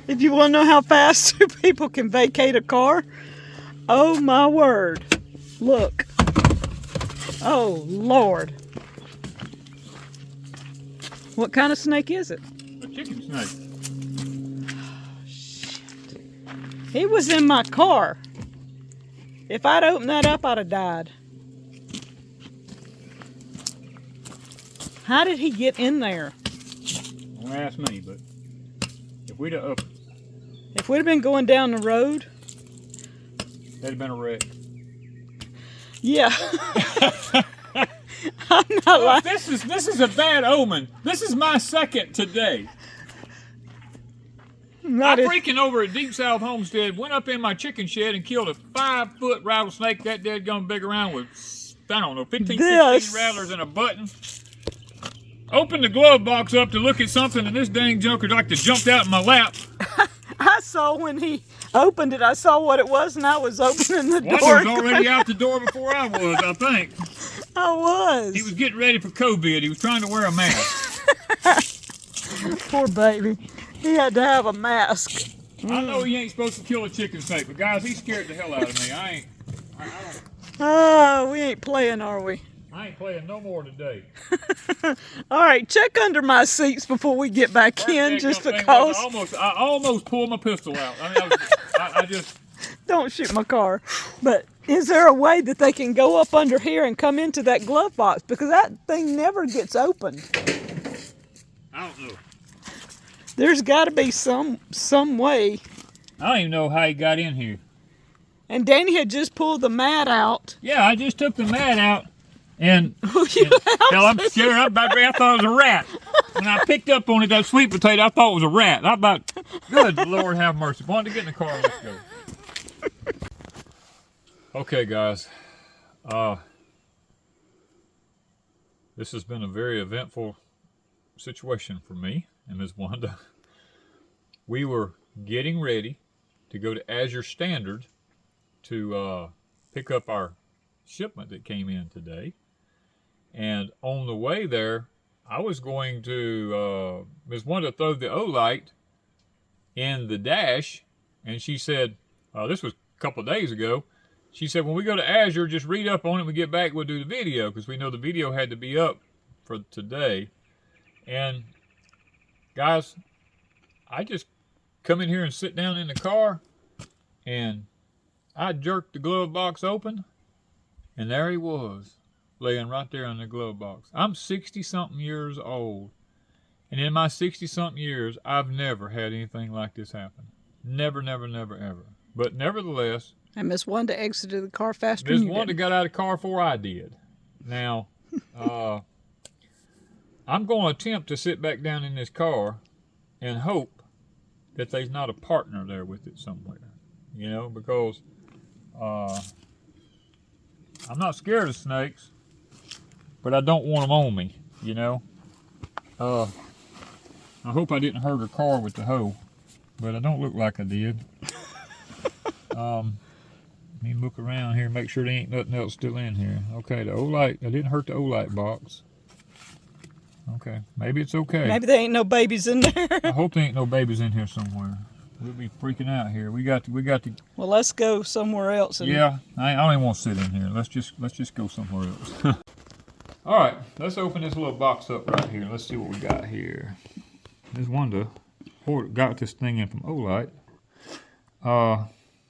If you want to know how fast two people can vacate a car, oh my word. Look. Oh, Lord. What kind of snake is it? A chicken snake. Shit. He was in my car. If I'd opened that up, I'd have died. How did he get in there? Don't ask me, but if we'd have been going down the road, that'd have been a wreck. yeah. I'm not Look, this is a bad omen. This is my second today. I freaking over at Deep South Homestead went up in my chicken shed and killed a 5-foot rattlesnake that dead gonna big around with, I don't know, 15, 16 rattlers and a button. Opened the glove box up to look at something, and this dang junker like to jumped out in my lap. I saw when he opened it, I saw what it was, and I was opening the door. Wanda was already out the door before I was, I think. I was. He was getting ready for COVID. He was trying to wear a mask. Poor baby. He had to have a mask. I know he ain't supposed to kill a chicken snake, but guys, he scared the hell out of me. I don't. Oh, we ain't playing, are we? I ain't playing no more today. All right, check under my seats before we get back in, just because. I almost pulled my pistol out. I mean, I just. Don't shoot my car. But is there a way that they can go up under here and come into that glove box? Because that thing never gets opened. I don't know. There's got to be some way. I don't even know how he got in here. And Danny had just pulled the mat out. Yeah, I just took the mat out. And hell, I'm scared. I thought it was a rat. When I picked up on it, that sweet potato, I thought it was a rat. I thought, good Lord have mercy. Wanted to get in the car. Let's go. Okay, guys. This has been a very eventful situation for me and Ms. Wanda. We were getting ready to go to Azure Standard to pick up our shipment that came in today. And on the way there, I was going to, Ms. Wanda throw the Olight in the dash, and she said, this was a couple of days ago, she said, when we go to Azure, just read up on it, when we get back, we'll do the video, because we know the video had to be up for today. And guys, I just come in here and sit down in the car, and I jerked the glove box open, and there he was, laying right there in the glove box. I'm 60-something years old, and in my 60-something years, I've never had anything like this happen. Never, never, never, ever. But nevertheless... And Miss Wanda exited the car faster than you did. Miss Wanda got out of the car before I did. Now, I'm going to attempt to sit back down in this car and hope that there's not a partner there with it somewhere. You know, because I'm not scared of snakes, but I don't want them on me, you know. I hope I didn't hurt her car with the hoe, but I don't look like I did. Let me look around here, make sure there ain't nothing else still in here. Okay, the Olight, I didn't hurt the Olight box. Okay, maybe it's okay. Maybe there ain't no babies in there. I hope there ain't no babies in here somewhere. We'll be freaking out here. We got to. Well, let's go somewhere else. Yeah, I don't even want to sit in here. Let's just go somewhere else. All right, let's open this little box up right here. Let's see what we got here. There's Wanda. Got this thing in from Olight.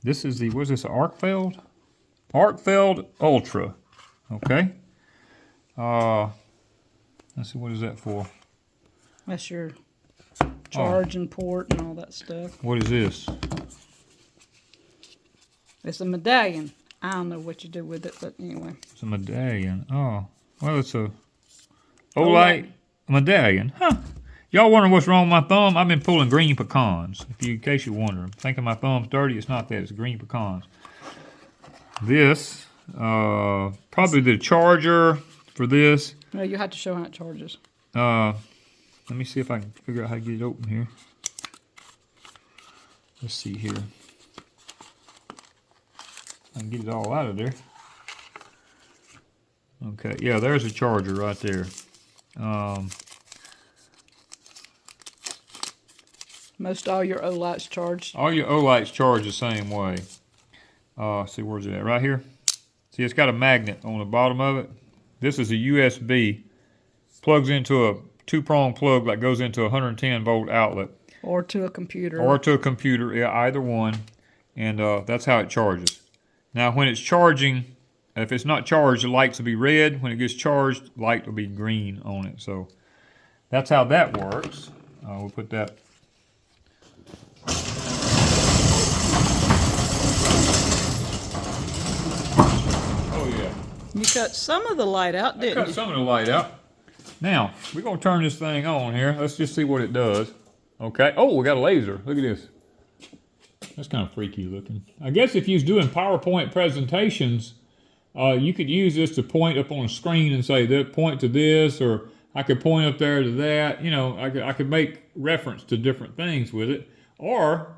This is the, what's this, Arkfeld? Arkfeld Ultra. Okay. Let's see, what is that for? That's your charging port and all that stuff. What is this? It's a medallion. I don't know what you do with it, but anyway. It's a medallion. Oh, well, it's a Olight medallion. Huh. Y'all wondering what's wrong with my thumb? I've been pulling green pecans. In case you're wondering. Thinking my thumb's dirty, it's not that. It's green pecans. This, probably the charger for this. No, you have to show how it charges. Let me see if I can figure out how to get it open here. Let's see here. I can get it all out of there. Okay, yeah, there's a charger right there. Most all your Olight's charged. All your Olight's charge the same way. See, where's it at? Right here. See, it's got a magnet on the bottom of it. This is a USB. Plugs into a 2-prong plug that goes into a 110 volt outlet. Or to a computer. Or to a computer, yeah, either one. And that's how it charges. Now, when it's charging, if it's not charged, the lights will be red. When it gets charged, light will be green on it. So that's how that works. We'll put that. Oh, yeah. You cut some of the light out, didn't you? Cut some of the light out. Now, we're going to turn this thing on here. Let's just see what it does. Okay. Oh, we got a laser. Look at this. That's kind of freaky looking. I guess if you was doing PowerPoint presentations, you could use this to point up on a screen and say, point to this, or I could point up there to that. You know, I could make reference to different things with it. Or,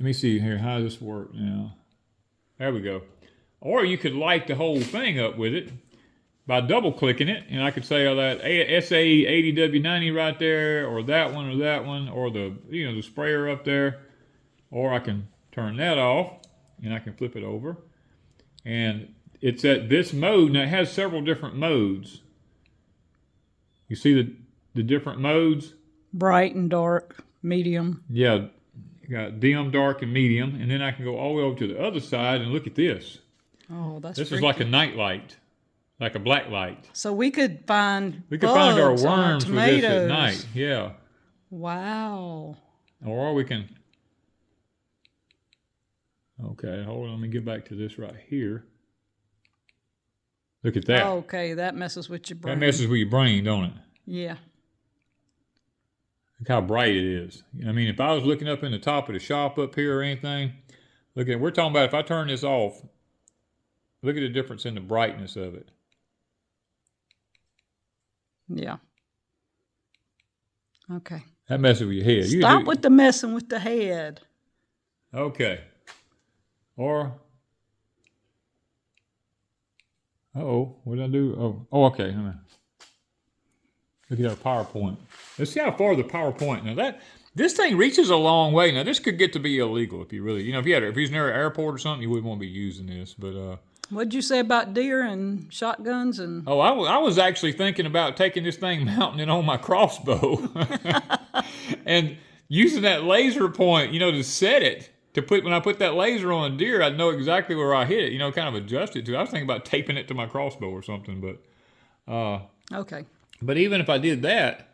let me see here. How does this work now? There we go. Or you could light the whole thing up with it by double clicking it, and I could say that SA80W90 right there, or that one, or the the sprayer up there, or I can turn that off, and I can flip it over, and it's at this mode. Now it has several different modes. You see the different modes? Bright and dark, medium. Yeah, you got dim, dark, and medium, and then I can go all the way over to the other side and look at this. Oh, that's This freaky. is like a night light. Like a black light. So we could find our bugs on our worms with this at tomatoes. night. Yeah. Wow. Or we can. Okay, hold on. Let me get back to this right here. Look at that. Okay, that messes with your brain. That messes with your brain, don't it? Yeah. Look how bright it is. I mean, if I was looking up in the top of the shop up here or anything, look at. We're talking about if I turn this off. Look at the difference in the brightness of it. Yeah. Okay. That messes with your head. Stop with the messing with the head. Okay. Or. Uh-oh. What did I do? Oh, okay. Look at our PowerPoint. Let's see how far the PowerPoint. Now this thing reaches a long way. Now this could get to be illegal if you really, if you was near an airport or something, you wouldn't want to be using this. But what'd you say about deer and shotguns and? Oh, I was actually thinking about taking this thing, mounting it on my crossbow, and using that laser point, to set it. When I put that laser on a deer, I'd know exactly where I hit it. Kind of adjust it to. I was thinking about taping it to my crossbow or something, but. Okay. But even if I did that,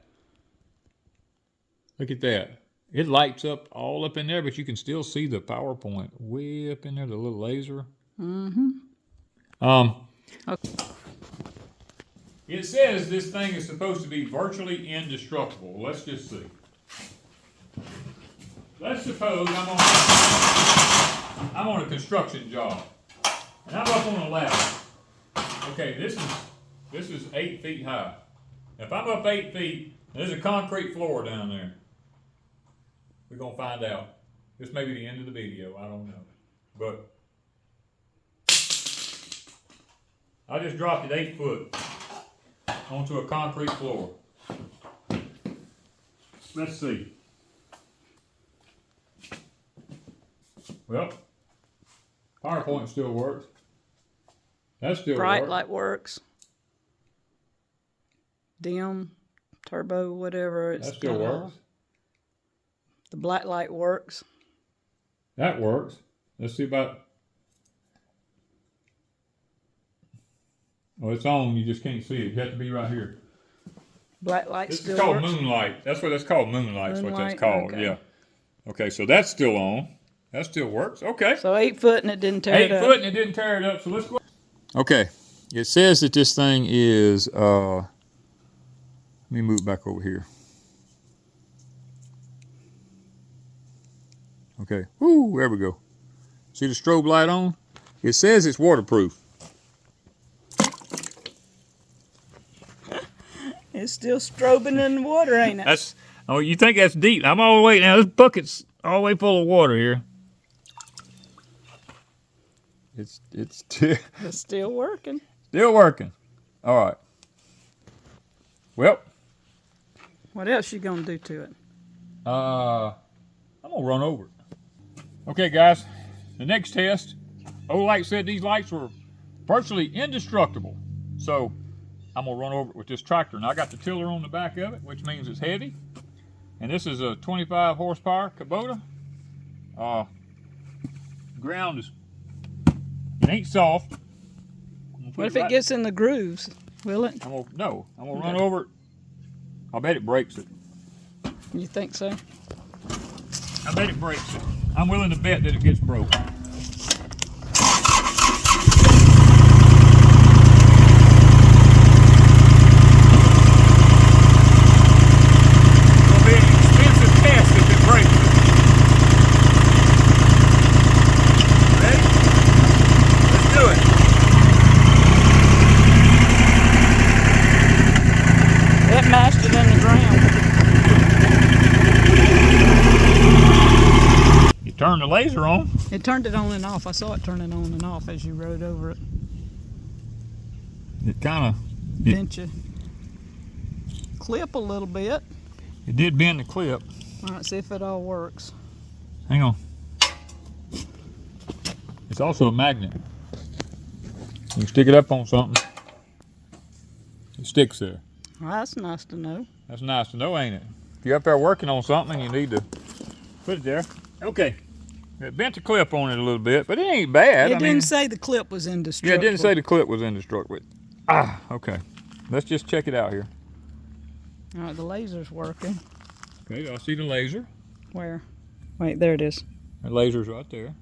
look at that. It lights up all up in there, but you can still see the PowerPoint way up in there, the little laser. Mm-hmm. Okay. It says this thing is supposed to be virtually indestructible. Let's just see. Let's suppose I'm on a construction job, and I'm up on a ladder. Okay, this is 8 feet high. If I'm up 8 feet, there's a concrete floor down there. We're gonna find out. This may be the end of the video. I don't know, but I just dropped it 8 foot onto a concrete floor. Let's see. Well, PowerPoint still works. That still works. Bright light works. Dim, turbo, whatever. That still works. The black light works. That works. Let's see about. Oh, it's on. You just can't see it. You have to be right here. Black light This still is called works. moonlight. That's what that's called. Moonlight's what that's Moonlight, called. okay. Yeah. Okay, so that's still on. That still works. Okay. So 8 foot and it didn't tear it up. 8 foot and it didn't tear it up. So let's go. Okay. It says that this thing is. Let me move back over here. Okay. Woo, there we go. See the strobe light on? It says it's waterproof. It's still strobing in the water, ain't it? Oh, you think that's deep? I'm all the way now. This bucket's all the way full of water here. It's still working. Still working. All right. Well. What else you gonna do to it? I'm gonna run over it. Okay guys, the next test, Olight said these lights were virtually indestructible. So I'm gonna run over it with this tractor. Now I got the tiller on the back of it, which means it's heavy. And this is a 25 horsepower Kubota. Ground is, it ain't soft. What if it gets in the grooves? Will it? I'm gonna run over it. I bet it breaks it. You think so? I bet it breaks it. I'm willing to bet that it gets broke. It'll be an expensive test if it breaks it. Ready? Let's do it. It mashed it in the ground. You turn the laser on. It turned it on and off. I saw it turn it on and off as you rode over it. It kind of Bent your clip a little bit. It did bend the clip. All right, see if it all works. Hang on. It's also a magnet. You stick it up on something, it sticks there. Well, that's nice to know. That's nice to know, ain't it? If you're up there working on something, you need to put it there. Okay. It bent the clip on it a little bit, but it ain't bad. It didn't say the clip was indestructible. Yeah, it didn't say the clip was indestructible. Okay. Let's just check it out here. All right, the laser's working. Okay, I see the laser. Where? Wait, there it is. The laser's right there.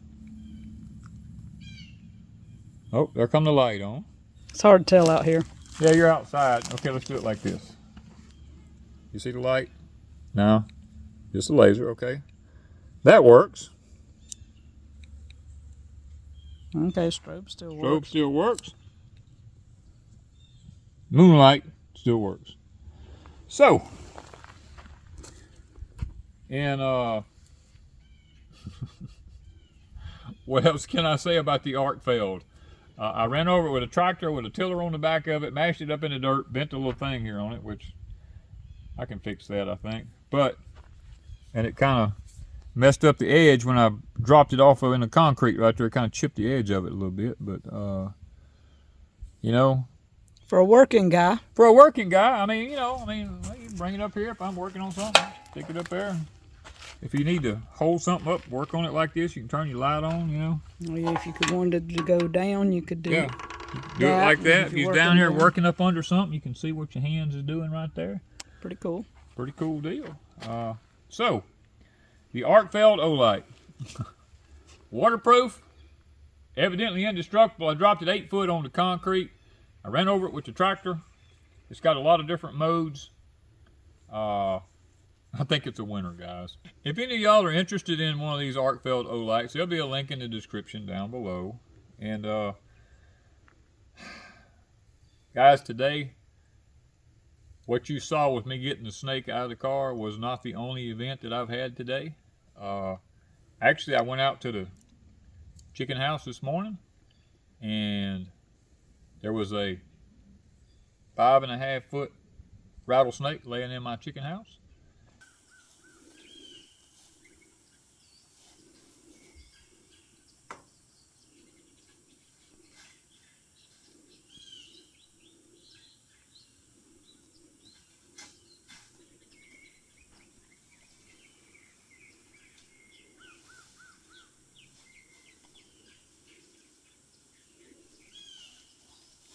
Oh, there come the light on. It's hard to tell out here. Yeah, you're outside. Okay, let's do it like this. You see the light? No. Just the laser, okay. That works. Okay, strobe still works. Strobe still works. Moonlight still works. So, and what else can I say about the Arkfeld? I ran over it with a tractor with a tiller on the back of it, mashed it up in the dirt, bent a little thing here on it, which I can fix that, I think. And it kind of messed up the edge when I dropped it off in the concrete right there. It kind of chipped the edge of it a little bit, but you know. For a working guy. For a working guy, I mean, you can bring it up here if I'm working on something. Stick it up there. If you need to hold something up, work on it like this, you can turn your light on, you know. Oh yeah, if you wanted to go down, you could do it. Do it like that. If you're down here working up under something, you can see what your hands is doing right there. Pretty cool. Pretty cool deal. So, the Arkfeld Olight. Waterproof, evidently indestructible. I dropped it 8 foot on the concrete. I ran over it with the tractor. It's got a lot of different modes. I think it's a winner, guys. If any of y'all are interested in one of these Arkfeld Olights, there'll be a link in the description down below. And guys, today, what you saw with me getting the snake out of the car was not the only event that I've had today. Actually, I went out to the chicken house this morning, and there was a 5.5 foot rattlesnake laying in my chicken house.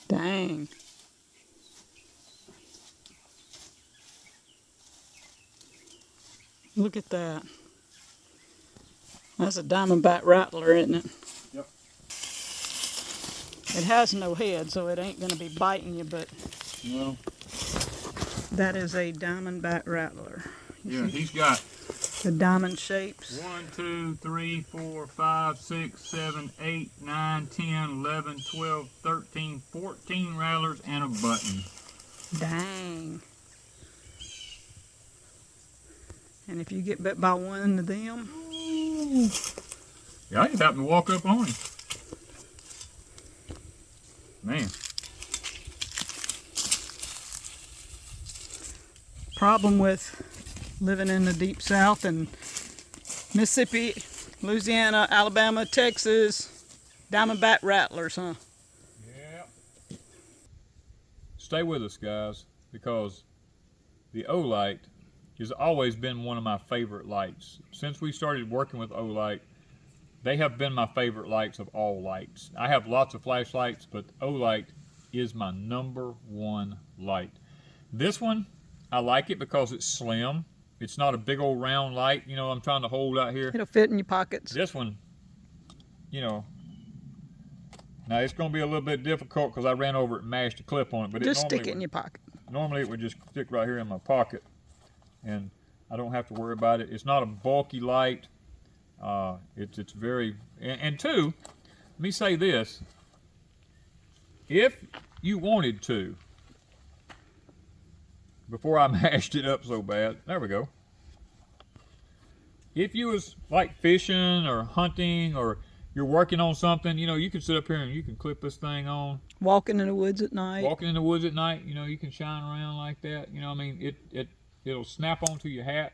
Dang. Look at that. That's a diamondback rattler, isn't it? Yep. It has no head, so it ain't going to be biting you, but No. that is a diamondback rattler. Yeah, he's got the diamond shapes. 1, 2, 3, 4, 5, 6, 7, 8, 9, 10, 11, 12, 13, 14 rattlers and a button. Dang. And if you get bit by one of them, yeah, I just happened to walk up on him. Man. problem with living in the deep south and Mississippi, Louisiana, Alabama, Texas, diamondback rattlers, huh? Yeah. Stay with us, guys, because the Olight has always been one of my favorite lights. Since we started working with Olight, they have been my favorite lights of all lights. I have lots of flashlights, but Olight is my #1 light. This one, I like it because it's slim. It's not a big old round light, you know, I'm trying to hold out here. It'll fit in your pockets. This one, you know, now it's going to be a little bit difficult because I ran over it and mashed a clip on it. But just stick it in your pocket. Normally it would just stick right here in my pocket, and I don't have to worry about it. It's not a bulky light. It's very, and two, let me say this. If you wanted to, before I mashed it up so bad, there we go. If you was like fishing or hunting or you're working on something, you know, you can sit up here and you can clip this thing on. Walking in the woods at night. Walking in the woods at night, you know, you can shine around like that. You know, I mean, it'll snap onto your hat.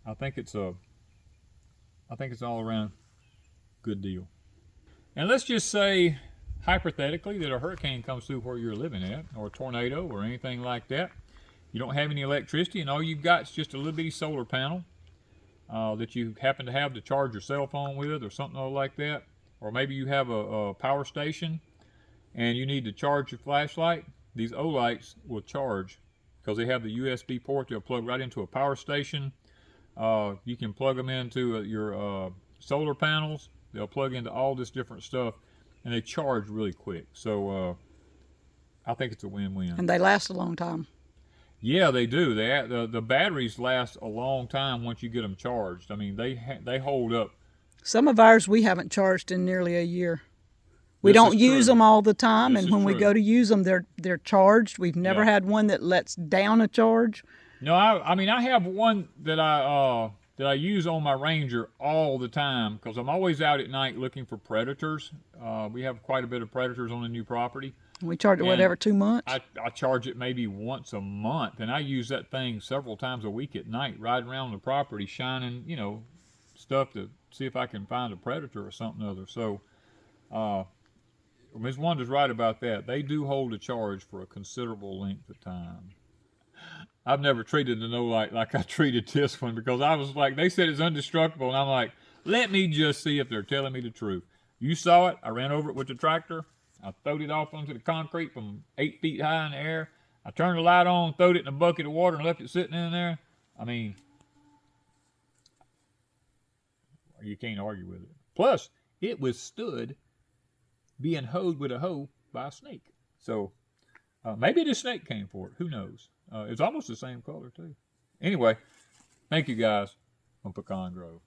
I think it's all around good deal. And let's just say, hypothetically, that a hurricane comes through where you're living at, or a tornado, or anything like that. You don't have any electricity, and all you've got is just a little bitty solar panel that you happen to have to charge your cell phone with, or something like that. Or maybe you have a power station, and you need to charge your flashlight. These Olights will charge because they have the USB port. They'll plug right into a power station. You can plug them into your solar panels. They'll plug into all this different stuff, and they charge really quick. So I think it's a win-win. And they last a long time. Yeah, they do. The batteries last a long time once you get them charged. I mean, they hold up. Some of ours we haven't charged in nearly a year. We don't use them all the time, and when we go to use them, they're charged. We've never had one that lets down a charge. No, I mean, I have one that I use on my Ranger all the time because I'm always out at night looking for predators. We have quite a bit of predators on the new property. We charge it, whatever, 2 months? I charge it maybe once a month, and I use that thing several times a week at night, riding around the property, shining, you know, stuff to see if I can find a predator or something or other. So, Ms. Wanda's right about that. They do hold a charge for a considerable length of time. I've never treated the Olight like I treated this one because I was like, they said it's indestructible, and I'm like, let me just see if they're telling me the truth. You saw it. I ran over it with the tractor. I throwed it off onto the concrete from 8 feet high in the air. I turned the light on, throwed it in a bucket of water, and left it sitting in there. I mean, you can't argue with it. Plus, it withstood being hoed with a hoe by a snake. So maybe the snake came for it. Who knows? It's almost the same color, too. Anyway, thank you guys from Pecan Grove.